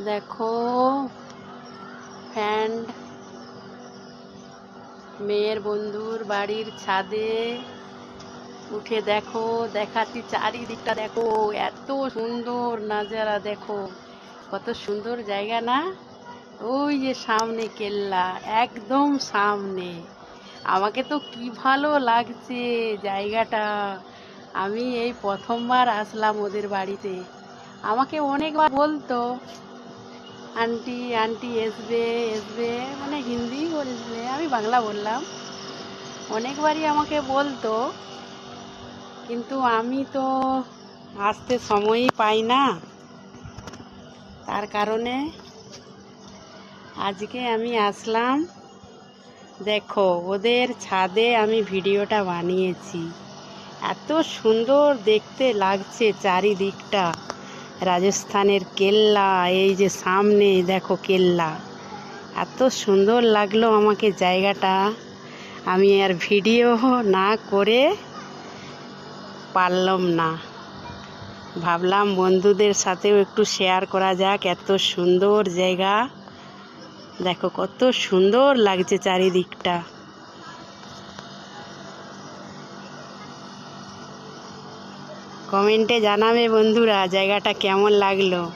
দেখো ফ্রেন্ড, মেয়ের বন্ধুর বাড়ির ছাদে উঠে দেখো, দেখাচ্ছি চারিদিকটা দেখো, এত সুন্দর নাজারা দেখো, কত সুন্দর জায়গা না? ওই যে সামনে কেল্লা, একদম সামনে। আমাকে তো কি ভালো লাগছে জায়গাটা। আমি এই প্রথমবার আসলাম ওদের বাড়িতে। আমাকে অনেকবার বলতো আন্টি আন্টি আসবে আসবে, মানে হিন্দি বলছে, আমি বাংলা বললাম। অনেকবারই আমাকে বলতো, কিন্তু আমি তো আসতে সময়ই পাই না। তার কারণে আজকে আমি আসলাম। দেখো ওদের ছাদে আমি ভিডিওটা বানিয়েছি। এত সুন্দর দেখতে লাগছে চারিদিকটা। রাজস্থানের কেল্লা, এই যে সামনে দেখো কেল্লা, এত সুন্দর লাগলো আমাকে জায়গাটা। আমি আর ভিডিও না করে পারলাম না, ভাবলাম বন্ধুদের সাথেও একটু শেয়ার করা যাক। এত সুন্দর জায়গা দেখো, কত সুন্দর লাগছে চারিদিকটা। কমেন্টে জানাবে বন্ধুরা জায়গাটা কেমন লাগলো।